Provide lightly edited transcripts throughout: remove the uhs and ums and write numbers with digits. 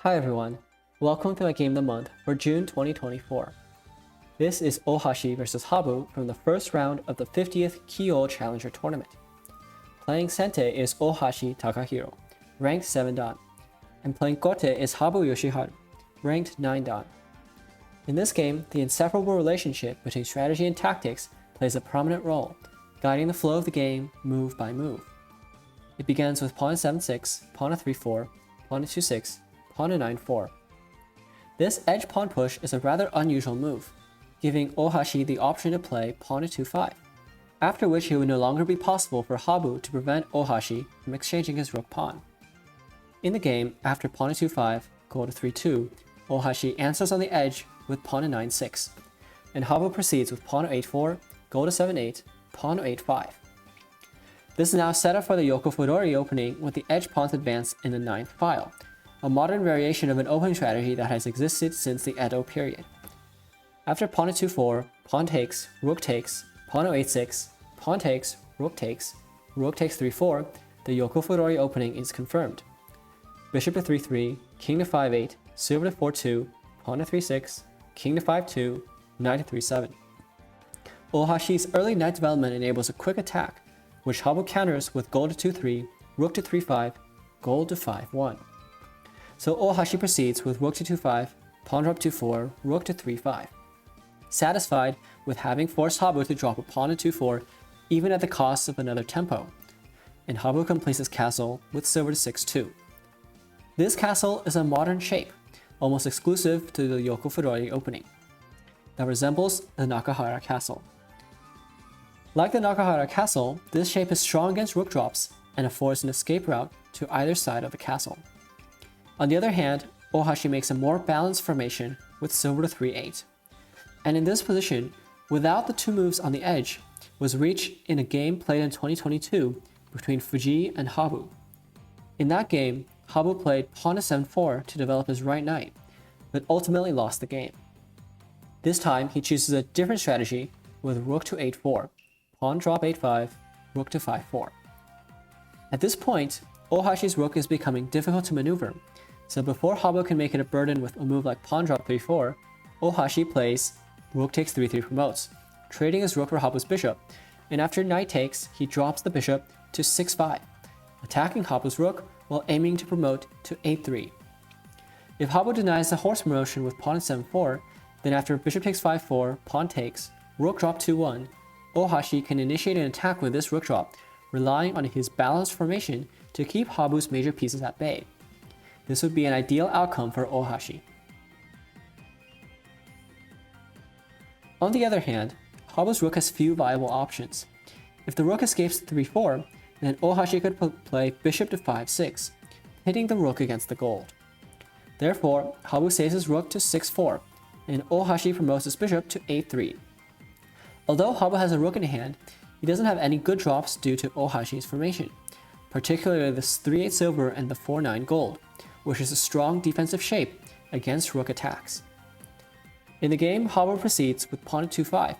Hi everyone, welcome to my Game of the Month for June 2024. This is Ōhashi vs Habu from the first round of the 50th Kyoto Challenger Tournament. Playing Sente is Ōhashi Takahiro, ranked 7 dan, and playing Kote is Habu Yoshiharu, ranked 9 dan. In this game, the inseparable relationship between strategy and tactics plays a prominent role, guiding the flow of the game move by move. It begins with pawn 7-6, pawn 3-4, pawn 2-6, pawn 9-4. This edge pawn push is a rather unusual move, giving Ōhashi the option to play pawn 2-5, after which it would no longer be possible for Habu to prevent Ōhashi from exchanging his rook pawn. In the game, after pawn 2-5, gold 3-2, Ōhashi answers on the edge with pawn 9-6, and Habu proceeds with pawn 8-4, gold 7-8, pawn 8-5. This is now set up for the Yokofudori opening with the edge pawns advanced in the 9th file, a modern variation of an opening strategy that has existed since the Edo period. After pawn 2-4, pawn takes, pawn 8-6, pawn takes, rook takes 3-4, the Yokofudori opening is confirmed. Bishop to 3-3, king to 5-8, silver to 4-2, pawn to 3-6, king to 5-2, knight to 3-7. Ōhashi's early knight development enables a quick attack, which Habu counters with gold to 2-3, rook to 3-5, gold to 5-1. So Ōhashi proceeds with rook to 2-5, pawn drop 2-4, rook to 3-5. Satisfied with having forced Habu to drop a pawn to 2-4 even at the cost of another tempo, and Habu completes his castle with silver to 6-2. This castle is a modern shape, almost exclusive to the Yokofudori opening, that resembles the Nakahara castle. Like the Nakahara castle, this shape is strong against rook drops and affords an escape route to either side of the castle. On the other hand, Ōhashi makes a more balanced formation with silver to 3-8. And in this position, without the two moves on the edge, was reached in a game played in 2022 between Fuji and Habu. In that game, Habu played pawn to 7-4 to develop his right knight, but ultimately lost the game. This time, he chooses a different strategy with rook to 8-4, pawn drop 8-5, rook to 5-4. At this point, Ōhashi's rook is becoming difficult to maneuver, so before Habu can make it a burden with a move like pawn drop 3-4, Ōhashi plays rook takes 3-3 promotes, trading his rook for Habu's bishop, and after knight takes, he drops the bishop to 6-5, attacking Habu's rook while aiming to promote to 8-3. If Habu denies the horse promotion with pawn 7-4, then after bishop takes 5-4, pawn takes, rook drop 2-1, Ōhashi can initiate an attack with this rook drop, relying on his balanced formation to keep Habu's major pieces at bay. This would be an ideal outcome for Ōhashi. On the other hand, Habu's rook has few viable options. If the rook escapes 3-4, then Ōhashi could play bishop to 5-6, hitting the rook against the gold. Therefore, Habu saves his rook to 6-4, and Ōhashi promotes his bishop to 8-3. Although Habu has a rook in hand, he doesn't have any good drops due to Ōhashi's formation, particularly the 3-8 silver and the 4-9 gold, which is a strong defensive shape against rook attacks. In the game, Habu proceeds with pawn to 2-5,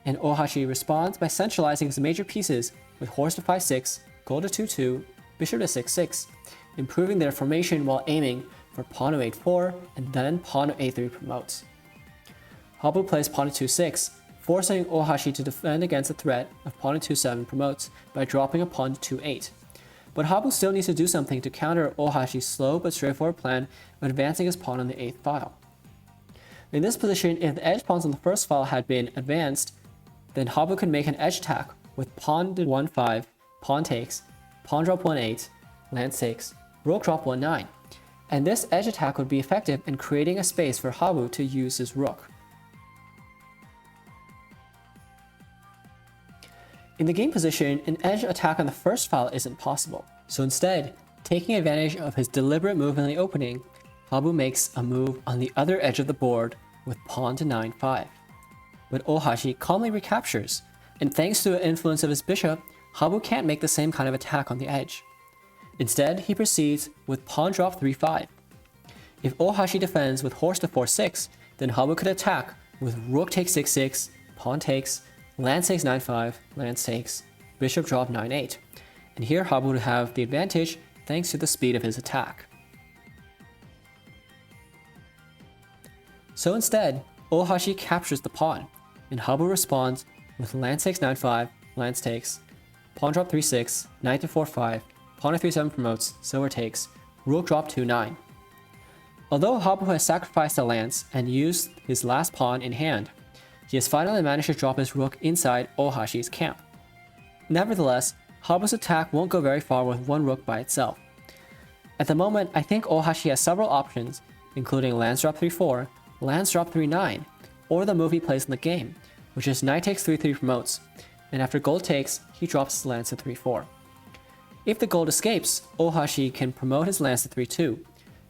and Ōhashi responds by centralizing his major pieces with horse to 5-6, gold to 2-2, bishop to 6-6, improving their formation while aiming for pawn to 8-4 and then pawn to 8-3 promotes. Habu plays pawn to 2-6, forcing Ōhashi to defend against the threat of pawn to 2-7 promotes by dropping a pawn to 2-8. But Habu still needs to do something to counter Ōhashi's slow but straightforward plan of advancing his pawn on the 8th file. In this position, if the edge pawns on the first file had been advanced, then Habu could make an edge attack with pawn to 1-5, pawn takes, pawn drop 1-8, lance takes, rook drop 1-9, and this edge attack would be effective in creating a space for Habu to use his rook. In the game position, an edge attack on the first file isn't possible, so instead, taking advantage of his deliberate move in the opening, Habu makes a move on the other edge of the board with pawn to 9-5. But Ōhashi calmly recaptures, and thanks to the influence of his bishop, Habu can't make the same kind of attack on the edge. Instead, he proceeds with pawn drop 3-5. If Ōhashi defends with horse to 4-6, then Habu could attack with rook takes 6-6, pawn takes, lance takes 9-5, lance takes, bishop drop 9-8, and here Habu would have the advantage thanks to the speed of his attack. So instead, Ōhashi captures the pawn, and Habu responds with Lance takes 9-5, Lance takes, Pawn drop 3-6, Knight to 4-5, Pawn to 3-7 promotes, Silver takes, Rook drop 2-9. Although Habu has sacrificed a lance and used his last pawn in hand, he has finally managed to drop his rook inside Ōhashi's camp. Nevertheless, Habu's attack won't go very far with one rook by itself. At the moment, I think Ōhashi has several options, including lance drop 3-4, lance drop 3-9, or the move he plays in the game, which is knight takes 3-3 promotes, and after gold takes, he drops his lance to 3-4. If the gold escapes, Ōhashi can promote his lance to 3-2,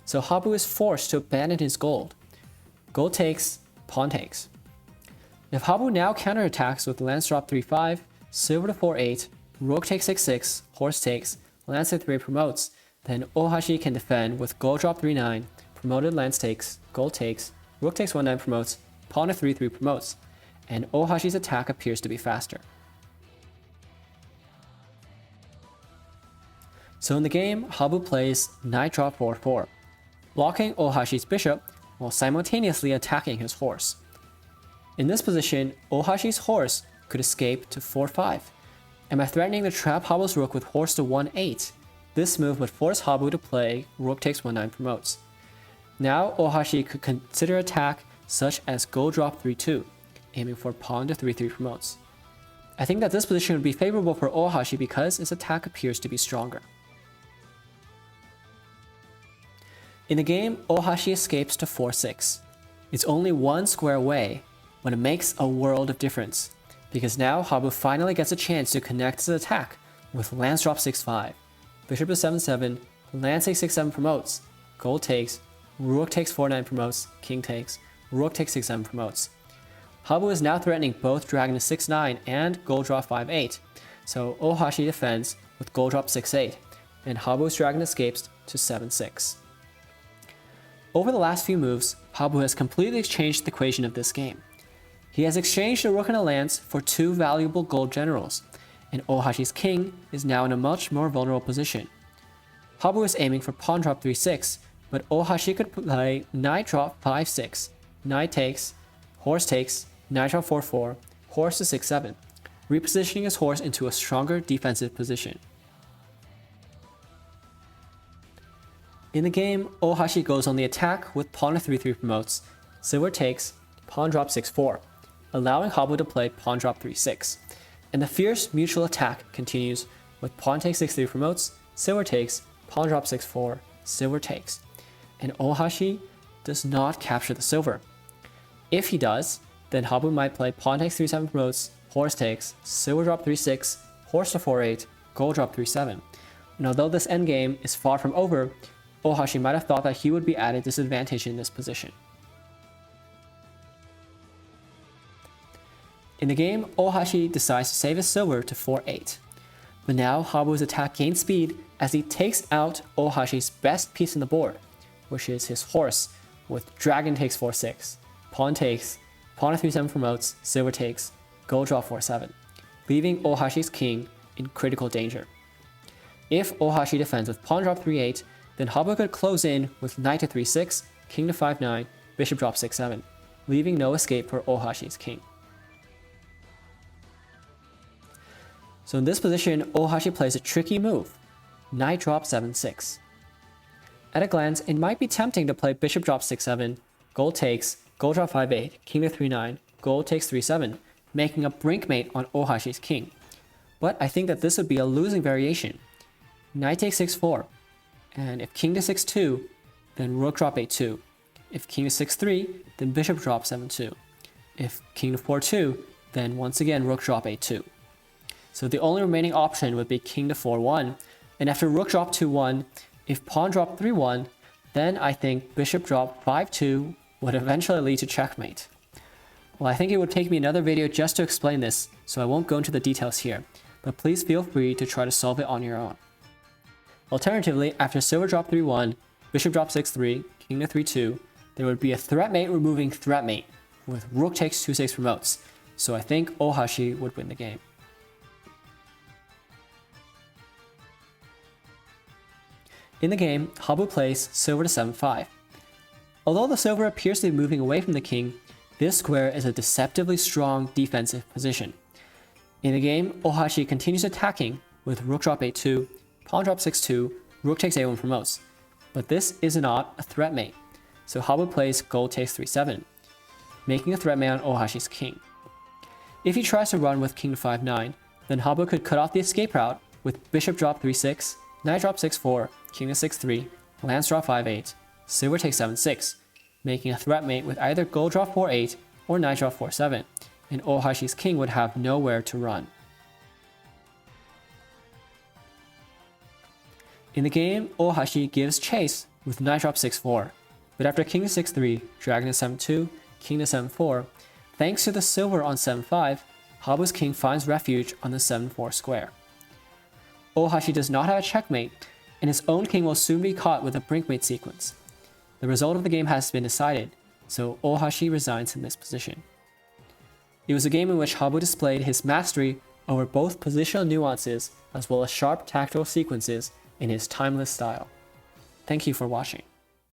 so Habu is forced to abandon his gold. Gold takes, pawn takes. If Habu now counterattacks with lance drop 3-5, silver to 4-8, rook takes 6-6, horse takes, lance to 3 promotes, then Ōhashi can defend with gold drop 3-9, promoted lance takes, gold takes, rook takes 1-9 promotes, pawn to 3-3 promotes, and Ōhashi's attack appears to be faster. So in the game, Habu plays knight drop 4-4, blocking Ōhashi's bishop while simultaneously attacking his horse. In this position, Ōhashi's horse could escape to 4-5, and by threatening to trap Habu's rook with horse to 1-8, this move would force Habu to play rook takes 1-9 promotes. Now Ōhashi could consider attack such as gold drop 3-2, aiming for pawn to 3-3 promotes. I think that this position would be favorable for Ōhashi because his attack appears to be stronger. In the game, Ōhashi escapes to 4-6. It's only one square away, but it makes a world of difference, because now Habu finally gets a chance to connect his attack with lance drop 6-5, bishop to 7-7, lance takes 6-7 promotes, gold takes, rook takes 4-9 promotes, king takes, rook takes 6-7 promotes. Habu is now threatening both dragon to 6-9 and gold drop 5-8, so Ōhashi defends with gold drop 6-8, and Habu's dragon escapes to 7-6. Over the last few moves, Habu has completely changed the equation of this game. He has exchanged a rook and a lance for two valuable gold generals, and Ōhashi's king is now in a much more vulnerable position. Habu is aiming for pawn drop 3-6, but Ōhashi could play knight drop 5-6, knight takes, horse takes, knight drop 4-4, horse to 6-7, repositioning his horse into a stronger defensive position. In the game, Ōhashi goes on the attack with pawn to 3-3 promotes, silver takes, pawn drop 6-4, allowing Habu to play pawn drop 3-6, and the fierce mutual attack continues with pawn takes 6-3 promotes, silver takes, pawn drop 6-4, silver takes, and Ōhashi does not capture the silver. If he does, then Habu might play pawn takes 3-7 promotes, horse takes, silver drop 3-6, horse to 4-8, gold drop 3-7. And although this endgame is far from over, Ōhashi might have thought that he would be at a disadvantage in this position. In the game, Ōhashi decides to save his silver to 4-8. But now Habu's attack gains speed as he takes out Ōhashi's best piece in the board, which is his horse, with dragon takes 4-6, pawn takes, pawn to 3-7 promotes, silver takes, gold draw 4-7, leaving Ōhashi's king in critical danger. If Ōhashi defends with pawn drop 3-8, then Habu could close in with knight to 3-6, king to 5-9, bishop drop 6-7, leaving no escape for Ōhashi's king. So in this position, Ōhashi plays a tricky move, knight drop 7-6. At a glance, it might be tempting to play bishop drop 6-7, gold takes, gold drop 5-8, king to 3-9, gold takes 3-7, making a brinkmate on Ōhashi's king. But I think that this would be a losing variation. Knight takes 6-4, and if king to 6-2, then rook drop 8-2. If king to 6-3, then bishop drop 7-2. If king to 4-2, then once again rook drop 8-2. So the only remaining option would be king to 4-1, and after rook drop 2-1, if pawn drop 3-1, then I think bishop drop 5-2 would eventually lead to checkmate. Well, I think it would take me another video just to explain this, so I won't go into the details here, but please feel free to try to solve it on your own. Alternatively, after silver drop 3-1, bishop drop 6-3, king to 3-2, there would be a threat mate removing threat mate, with rook takes 2-6 promotes, so I think Ōhashi would win the game. In the game, Habu plays silver to 7-5. Although the silver appears to be moving away from the king, this square is a deceptively strong defensive position. In the game, Ōhashi continues attacking with rook drop a2, pawn drop 6-2, rook takes a1 promotes. But this is not a threat mate, so Habu plays gold takes 3-7, making a threat mate on Ōhashi's king. If he tries to run with king to 5-9, then Habu could cut off the escape route with bishop drop 3-6, knight drop 6-4, king to 6-3, lance drop 5-8, silver takes 7-6, making a threat mate with either gold drop 4-8 or knight drop 4-7, and Ōhashi's king would have nowhere to run. In the game, Ōhashi gives chase with knight drop 6-4, but after king to 6-3, dragon to 7-2, king to 7-4, thanks to the silver on 7-5, Habu's king finds refuge on the 7-4 square. Ōhashi does not have a checkmate, and his own king will soon be caught with a brinkmate sequence. The result of the game has been decided, so Ōhashi resigns in this position. It was a game in which Habu displayed his mastery over both positional nuances as well as sharp tactical sequences in his timeless style. Thank you for watching.